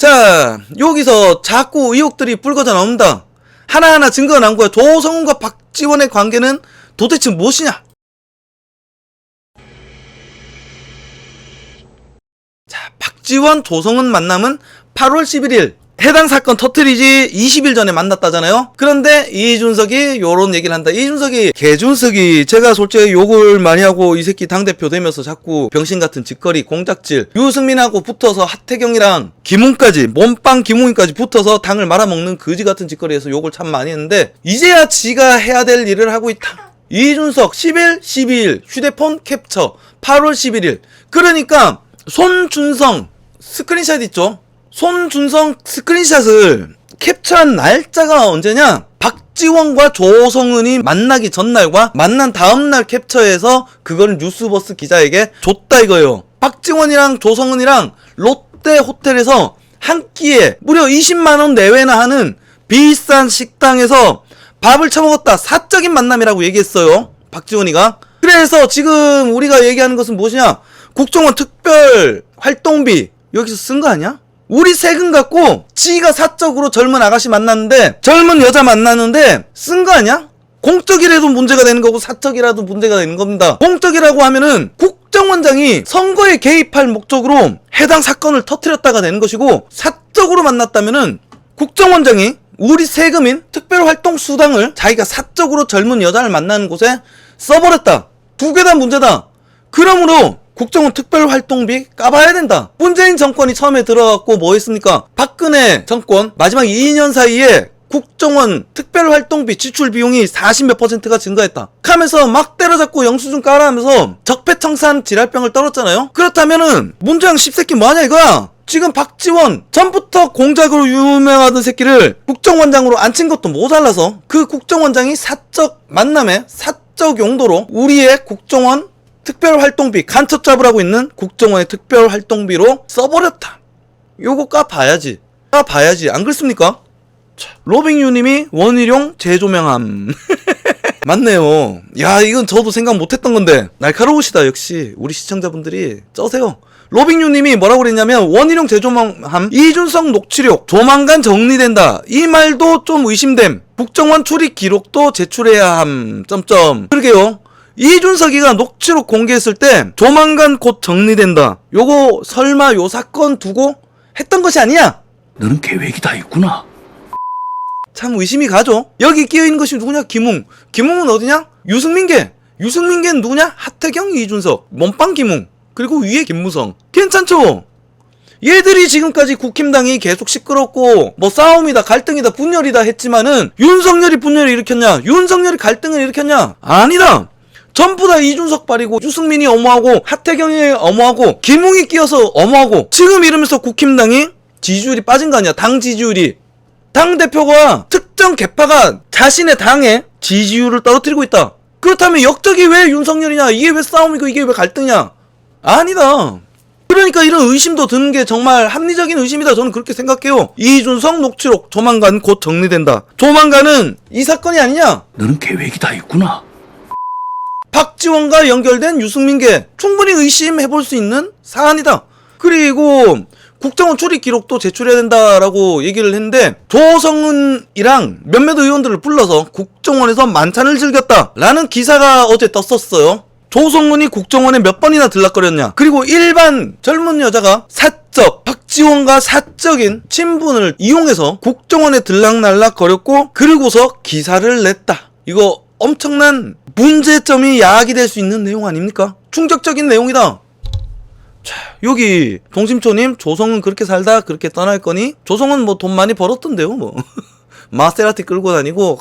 자, 여기서 자꾸 의혹들이 불거져 나온다. 하나하나 증거가 나온 거야. 조성은과 박지원의 관계는 도대체 무엇이냐? 자, 박지원, 조성은 만남은 8월 11일. 해당 사건 터트리지 20일 전에 만났다잖아요. 그런데 이준석이 요런 얘기를 한다. 이준석이 개준석이 제가 솔직히 욕을 많이 하고 이 새끼 당대표 되면서 자꾸 병신같은 짓거리 공작질 유승민하고 붙어서 하태경이랑 김웅까지 몸빵 김웅이까지 붙어서 당을 말아먹는 거지같은 짓거리에서 욕을 참 많이 했는데 이제야 지가 해야 될 일을 하고 있다. 이준석 10일 12일 휴대폰 캡처 8월 11일 그러니까 손준성 스크린샷 있죠. 손준성 스크린샷을 캡처한 날짜가 언제냐? 박지원과 조성은이 만나기 전날과 만난 다음날 캡처해서 그걸 뉴스버스 기자에게 줬다 이거예요. 박지원이랑 조성은이랑 롯데 호텔에서 한 끼에 무려 20만원 내외나 하는 비싼 식당에서 밥을 처먹었다. 사적인 만남이라고 얘기했어요. 박지원이가. 그래서 지금 우리가 얘기하는 것은 무엇이냐? 국정원 특별 활동비 여기서 쓴 거 아니야? 우리 세금 갖고 지가 사적으로 젊은 아가씨 만났는데 젊은 여자 만났는데 쓴 거 아니야? 공적이라도 문제가 되는 거고 사적이라도 문제가 되는 겁니다. 공적이라고 하면은 국정원장이 선거에 개입할 목적으로 해당 사건을 터뜨렸다가 되는 것이고 사적으로 만났다면은 국정원장이 우리 세금인 특별활동수당을 자기가 사적으로 젊은 여자를 만나는 곳에 써버렸다. 두 개 다 문제다. 그러므로 국정원 특별활동비 까봐야 된다. 문재인 정권이 처음에 들어갔고 뭐 했습니까? 박근혜 정권 마지막 2년 사이에 국정원 특별활동비 지출 비용이 40몇 %가 증가했다. 하면서 막 때려잡고 영수증 까라 하면서 적폐청산 지랄병을 떨었잖아요. 그렇다면은 문재인 씹새끼 뭐하냐 이거야. 지금 박지원 전부터 공작으로 유명하던 새끼를 국정원장으로 앉힌 것도 모자라서 그 국정원장이 사적 만남에 사적 용도로 우리의 국정원 특별활동비 간첩 잡으라고 있는 국정원의 특별활동비로 써버렸다. 요거 까봐야지. 까봐야지. 안 그렇습니까? 로빙유님이 원희룡 재조명함. 맞네요. 야 이건 저도 생각 못했던 건데 날카로우시다. 역시 우리 시청자분들이 쩌세요. 로빙유님이 뭐라고 그랬냐면 원희룡 재조명함 이준석 녹취록 조만간 정리된다. 이 말도 좀 의심됨. 국정원 출입 기록도 제출해야 함. 점점. 그러게요. 이준석이가 녹취록 공개했을 때 조만간 곧 정리된다. 요거 설마 요 사건 두고 했던 것이 아니야? 너는 계획이 다 있구나. 참 의심이 가죠. 여기 끼어있는 것이 누구냐? 김웅. 김웅은 어디냐? 유승민계. 유승민계는 누구냐? 하태경, 이준석, 몸빵 김웅. 그리고 위에 김무성. 괜찮죠? 얘들이 지금까지 국힘당이 계속 시끄럽고 뭐 싸움이다 갈등이다 분열이다 했지만은 윤석열이 분열을 일으켰냐? 윤석열이 갈등을 일으켰냐? 아니다. 전부 다 이준석 발이고 유승민이 엄호하고 하태경이 엄호하고 김웅이 끼어서 엄호하고 지금 이러면서 국힘당이 지지율이 빠진 거 아니야. 당 지지율이. 당대표가 특정 계파가 자신의 당의 지지율을 떨어뜨리고 있다. 그렇다면 역적이 왜 윤석열이냐? 이게 왜 싸움이고 이게 왜 갈등이냐? 아니다. 그러니까 이런 의심도 드는 게 정말 합리적인 의심이다. 저는 그렇게 생각해요. 이준석 녹취록 조만간 곧 정리된다. 조만간은 이 사건이 아니냐? 너는 계획이 다 있구나. 박지원과 연결된 유승민계 충분히 의심해볼 수 있는 사안이다. 그리고 국정원 출입 기록도 제출해야 된다라고 얘기를 했는데 조성은이랑 몇몇 의원들을 불러서 국정원에서 만찬을 즐겼다라는 기사가 어제 떴었어요. 조성은이 국정원에 몇 번이나 들락거렸냐. 그리고 일반 젊은 여자가 사적 박지원과 사적인 친분을 이용해서 국정원에 들락날락 거렸고 그러고서 기사를 냈다. 이거 엄청난 문제점이 야기될 수 있는 내용 아닙니까? 충격적인 내용이다. 자, 여기 동심초님 조성은 그렇게 살다 그렇게 떠날 거니? 조성은 뭐 돈 많이 벌었던데요 뭐. 마세라티 끌고 다니고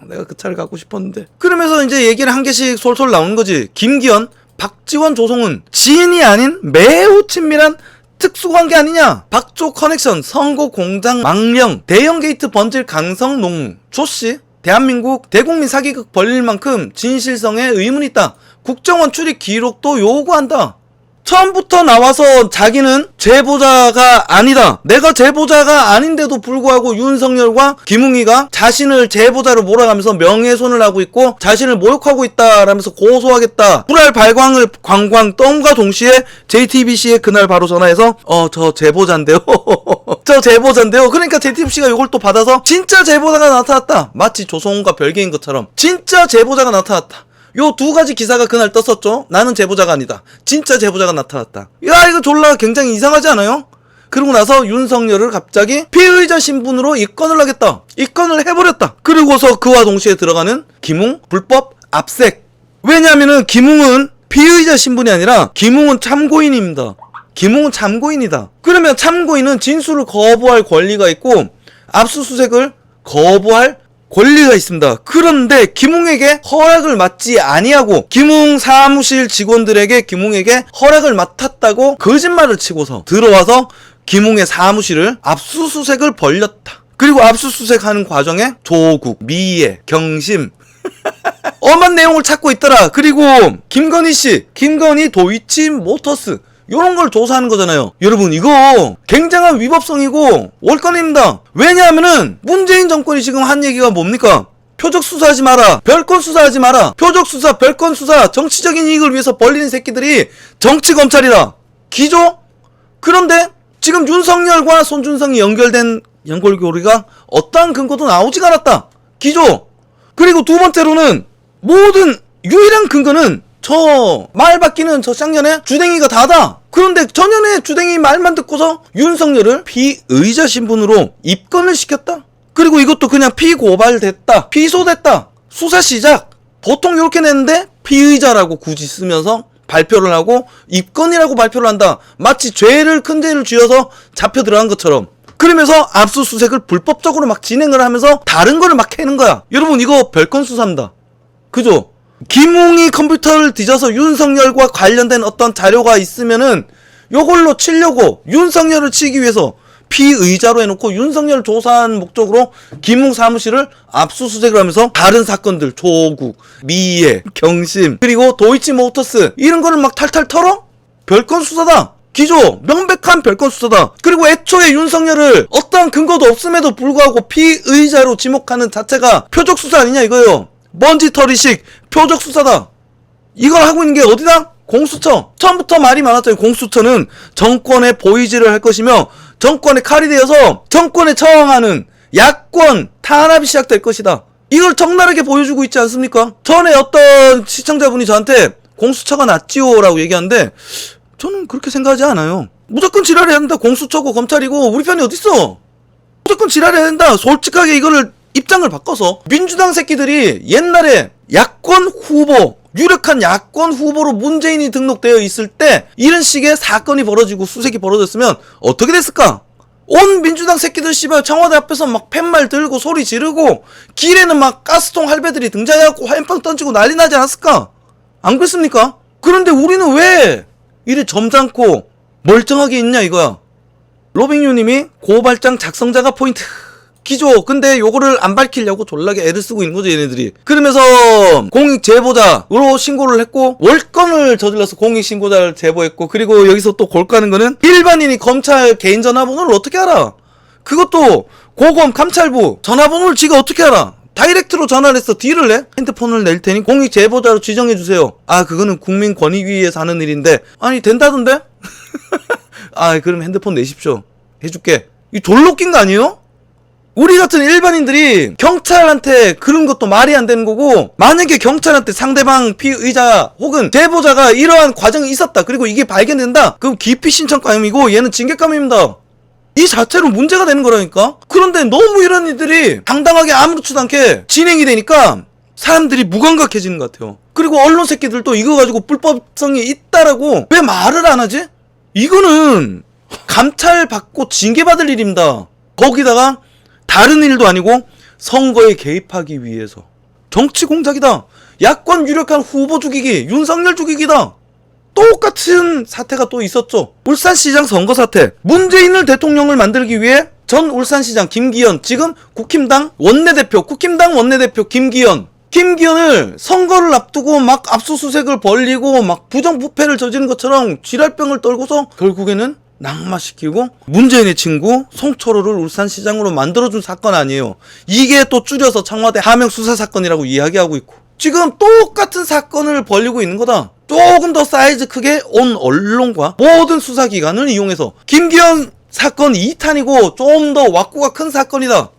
내가 그 차를 갖고 싶었는데. 그러면서 이제 얘기를 한 개씩 솔솔 나오는 거지. 김기현, 박지원, 조성은 지인이 아닌 매우 친밀한 특수관계 아니냐. 박조 커넥션, 선거 공장 망령, 대형 게이트 번질 강성 농무. 조씨 대한민국 대국민 사기극 벌릴 만큼 진실성에 의문이 있다. 국정원 출입 기록도 요구한다. 처음부터 나와서 자기는 제보자가 아니다. 내가 제보자가 아닌데도 불구하고 윤석열과 김웅이가 자신을 제보자로 몰아가면서 명예훼손을 하고 있고 자신을 모욕하고 있다라면서 고소하겠다. 불알 발광을 광광 떤과 동시에 JTBC에 그날 바로 전화해서 저 제보자인데요. 저 제보자인데요. 그러니까 JTBC가 이걸 또 받아서 진짜 제보자가 나타났다. 마치 조성훈과 별개인 것처럼 진짜 제보자가 나타났다. 요 두 가지 기사가 그날 떴었죠. 나는 제보자가 아니다. 진짜 제보자가 나타났다. 야, 이거 졸라 굉장히 이상하지 않아요? 그러고 나서 윤석열을 갑자기 피의자 신분으로 입건을 하겠다. 입건을 해버렸다. 그리고서 그와 동시에 들어가는 김웅 불법 압색. 왜냐하면은 김웅은 피의자 신분이 아니라 김웅은 참고인입니다. 김웅은 참고인이다. 그러면 참고인은 진술을 거부할 권리가 있고 압수수색을 거부할 권리가 있습니다. 그런데 김웅에게 허락을 맡지 아니하고 김웅 사무실 직원들에게 김웅에게 허락을 맡았다고 거짓말을 치고서 들어와서 김웅의 사무실을 압수수색을 벌였다. 그리고 압수수색하는 과정에 조국, 미애, 경심 엄한 내용을 찾고 있더라. 그리고 김건희 도이치 모터스 요런 걸 조사하는 거잖아요. 여러분, 이거 굉장한 위법성이고 월권입니다. 왜냐하면은 문재인 정권이 지금 한 얘기가 뭡니까? 표적 수사하지 마라. 별건 수사하지 마라. 표적 수사, 별건 수사, 정치적인 이익을 위해서 벌리는 새끼들이 정치검찰이다. 기조? 그런데 지금 윤석열과 손준성이 연결된 연골고리가 어떠한 근거도 나오지가 않았다. 기조. 그리고 두 번째로는 모든 유일한 근거는 저 말 바뀌는 저 쌍년의 주댕이가 다다. 그런데 전년에 주댕이 말만 듣고서 윤석열을 피의자 신분으로 입건을 시켰다. 그리고 이것도 그냥 피고발됐다. 피소됐다. 수사 시작. 보통 이렇게 냈는데 피의자라고 굳이 쓰면서 발표를 하고 입건이라고 발표를 한다. 마치 큰 죄를 쥐어서 잡혀 들어간 것처럼. 그러면서 압수수색을 불법적으로 막 진행을 하면서 다른 거를 막 캐는 거야. 여러분, 이거 별건 수사입니다. 그죠? 김웅이 컴퓨터를 뒤져서 윤석열과 관련된 어떤 자료가 있으면은 요걸로 치려고 윤석열을 치기 위해서 피의자로 해놓고 윤석열을 조사한 목적으로 김웅 사무실을 압수수색을 하면서 다른 사건들 조국, 미애, 경심 그리고 도이치 모터스 이런 거를 막 탈탈 털어? 별건 수사다. 기조 명백한 별건 수사다. 그리고 애초에 윤석열을 어떠한 근거도 없음에도 불구하고 피의자로 지목하는 자체가 표적 수사 아니냐 이거요. 먼지털이식 표적 수사다. 이걸 하고 있는 게 어디다? 공수처. 처음부터 말이 많았잖아요. 공수처는 정권에 보이지를 할 것이며 정권의 칼이 되어서 정권에 저항하는 야권 탄압이 시작될 것이다. 이걸 적나라하게 보여주고 있지 않습니까? 전에 어떤 시청자분이 저한테 공수처가 낫지요 라고 얘기하는데 저는 그렇게 생각하지 않아요. 무조건 지랄해야 된다. 공수처고 검찰이고 우리 편이 어딨어. 무조건 지랄해야 된다. 솔직하게 이거를 입장을 바꿔서 민주당 새끼들이 옛날에 야권 후보 유력한 야권 후보로 문재인이 등록되어 있을 때 이런 식의 사건이 벌어지고 수색이 벌어졌으면 어떻게 됐을까? 온 민주당 새끼들 씨발 청와대 앞에서 막 팻말 들고 소리 지르고 길에는 막 가스통 할배들이 등장해갖고 화염병 던지고 난리 나지 않았을까? 안 그렇습니까? 그런데 우리는 왜 이래 점잖고 멀쩡하게 있냐 이거야. 로빙유님이 고발장 작성자가 포인트 기조. 근데 요거를 안 밝히려고 졸라게 애를 쓰고 있는 거죠 얘네들이. 그러면서 공익 제보자로 신고를 했고 월권을 저질러서 공익 신고자를 제보했고 그리고 여기서 또 골까는 거는 일반인이 검찰 개인 전화번호를 어떻게 알아? 그것도 고검 감찰부 전화번호를 지가 어떻게 알아? 다이렉트로 전화를 해서 딜을 내? 핸드폰을 낼 테니 공익 제보자로 지정해주세요. 아 그거는 국민권익위에서 하는 일인데 아니 된다던데? 아 그럼 핸드폰 내십시오. 해줄게. 이 졸로 웃긴 거 아니에요? 우리 같은 일반인들이 경찰한테 그런 것도 말이 안 되는 거고 만약에 경찰한테 상대방 피의자 혹은 제보자가 이러한 과정이 있었다 그리고 이게 발견된다 그럼 기피 신청감이고 얘는 징계감입니다. 이 자체로 문제가 되는 거라니까. 그런데 너무 이런 일들이 당당하게 아무렇지도 않게 진행이 되니까 사람들이 무감각해지는 것 같아요. 그리고 언론 새끼들도 이거 가지고 불법성이 있다라고 왜 말을 안 하지? 이거는 감찰받고 징계받을 일입니다. 거기다가 다른 일도 아니고 선거에 개입하기 위해서 정치 공작이다. 야권 유력한 후보 죽이기, 윤석열 죽이기다. 똑같은 사태가 또 있었죠. 울산시장 선거 사태. 문재인을 대통령을 만들기 위해 전 울산시장 김기현, 지금 국힘당 원내대표 김기현 김기현을 선거를 앞두고 막 압수수색을 벌리고 막 부정부패를 저지른 것처럼 쥐랄병을 떨고서 결국에는 낙마시키고 문재인의 친구 송철호를 울산시장으로 만들어준 사건 아니에요. 이게 또 줄여서 청와대 하명수사사건이라고 이야기하고 있고 지금 똑같은 사건을 벌리고 있는 거다. 조금 더 사이즈 크게 온 언론과 모든 수사기관을 이용해서 김기현 사건 2탄이고 좀 더 왁구가 큰 사건이다.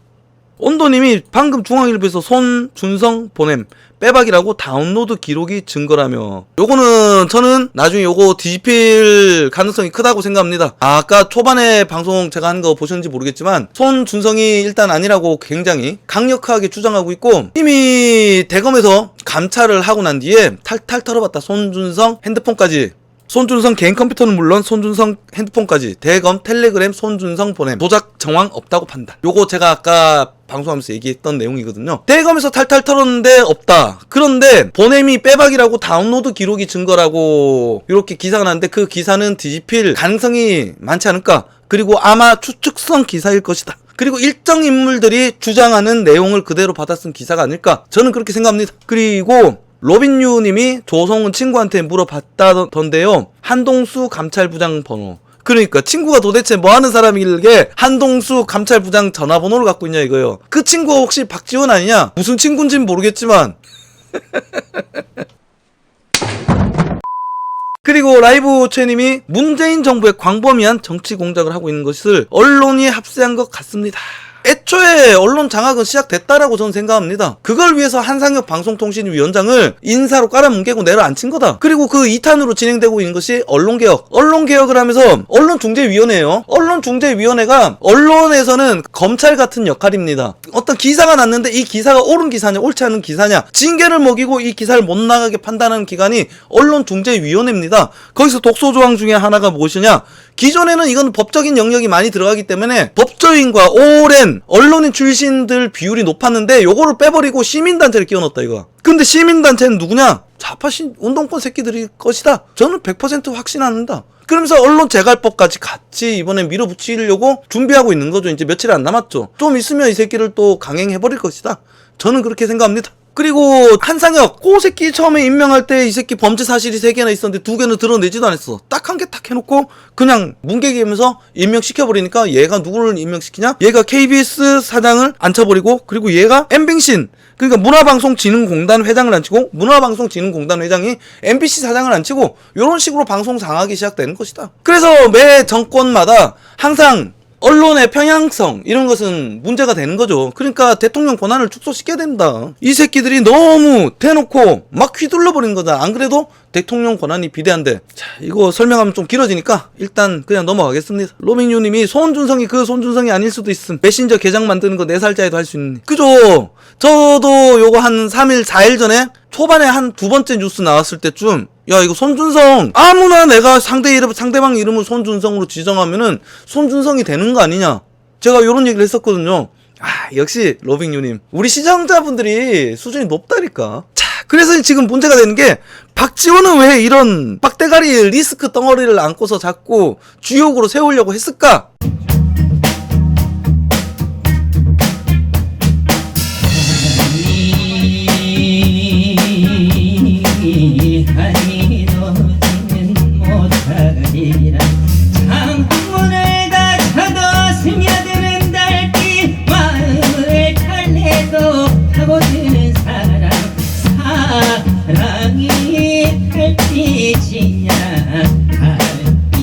온도님이 방금 중앙일보에서 손준성 보냄 빼박이라고 다운로드 기록이 증거라며, 요거는 저는 나중에 요거 뒤집힐 가능성이 크다고 생각합니다. 아까 초반에 방송 제가 한 거 보셨는지 모르겠지만 손준성이 일단 아니라고 굉장히 강력하게 주장하고 있고, 이미 대검에서 감찰을 하고 난 뒤에 탈탈 털어봤다. 손준성 핸드폰까지, 손준성 개인 컴퓨터는 물론 손준성 핸드폰까지 대검 텔레그램 손준성 보냄 조작 정황 없다고 판단. 요거 제가 아까 방송하면서 얘기했던 내용이거든요. 대검에서 탈탈 털었는데 없다. 그런데 보냄이 빼박이라고 다운로드 기록이 증거라고 이렇게 기사가 났는데 그 기사는 뒤집힐 가능성이 많지 않을까. 그리고 아마 추측성 기사일 것이다. 그리고 일정 인물들이 주장하는 내용을 그대로 받아 쓴 기사가 아닐까. 저는 그렇게 생각합니다. 그리고 로빈유님이 조성은 친구한테 물어봤다던데요. 한동수 감찰부장 번호. 그러니까 친구가 도대체 뭐하는 사람이길래 한동수 감찰부장 전화번호를 갖고 있냐 이거요. 그 친구가 혹시 박지원 아니냐? 무슨 친구인지는 모르겠지만 그리고 라이브 최님이 문재인 정부의 광범위한 정치 공작을 하고 있는 것을 언론이 합세한 것 같습니다. 애초에 언론 장악은 시작됐다라고 저는 생각합니다. 그걸 위해서 한상혁 방송통신위원장을 인사로 깔아뭉개고 내려앉힌 거다. 그리고 그 2탄으로 진행되고 있는 것이 언론개혁. 언론개혁을 하면서 언론중재위원회예요. 언론중재위원회가 언론에서는 검찰 같은 역할입니다. 어떤 기사가 났는데 이 기사가 옳은 기사냐 옳지 않은 기사냐 징계를 먹이고 이 기사를 못 나가게 판단하는 기관이 언론중재위원회입니다. 거기서 독소조항 중에 하나가 무엇이냐, 기존에는 이건 법적인 영역이 많이 들어가기 때문에 법조인과 오랜 언론인 출신들 비율이 높았는데 요거를 빼버리고 시민단체를 끼워넣었다 이거. 근데 시민단체는 누구냐? 좌파신 운동권 새끼들일 것이다. 저는 100% 확신합니다. 그러면서 언론재갈법까지 같이 이번에 밀어붙이려고 준비하고 있는 거죠. 이제 며칠 안 남았죠. 좀 있으면 이 새끼를 또 강행해버릴 것이다. 저는 그렇게 생각합니다. 그리고 한상혁 그 새끼 처음에 임명할 때 이 새끼 범죄 사실이 3개나 있었는데 2개는 드러내지도 않았어. 딱 한 개 딱 해놓고 그냥 뭉개기면서 임명시켜버리니까 얘가 누구를 임명시키냐? 얘가 KBS 사장을 앉혀버리고, 그리고 얘가 엠빙신, 그러니까 문화방송진흥공단 회장을 앉히고, 문화방송진흥공단 회장이 MBC 사장을 앉히고, 요런 식으로 방송 장악이 시작되는 것이다. 그래서 매 정권마다 항상 언론의 평양성 이런 것은 문제가 되는 거죠. 그러니까 대통령 권한을 축소시켜야 된다. 이 새끼들이 너무 대놓고 막 휘둘러 버리는 거다. 안 그래도 대통령 권한이 비대한데. 자, 이거 설명하면 좀 길어지니까 일단 그냥 넘어가겠습니다. 로밍유님이 손준성이 그 손준성이 아닐 수도 있음. 메신저 계정 만드는 거 4살짜리도 할 수 있는. 그죠? 저도 요거 한 3일 4일 전에 초반에 한 2번째 뉴스 나왔을 때쯤, 야 이거 손준성 아무나 내가 상대방 이름을 손준성으로 지정하면은 손준성이 되는 거 아니냐, 제가 요런 얘기를 했었거든요. 아 역시 로빙유님 우리 시청자분들이 수준이 높다니까. 자, 그래서 지금 문제가 되는 게 박지원은 왜 이런 빡대가리 리스크 덩어리를 안고서 자꾸 주역으로 세우려고 했을까?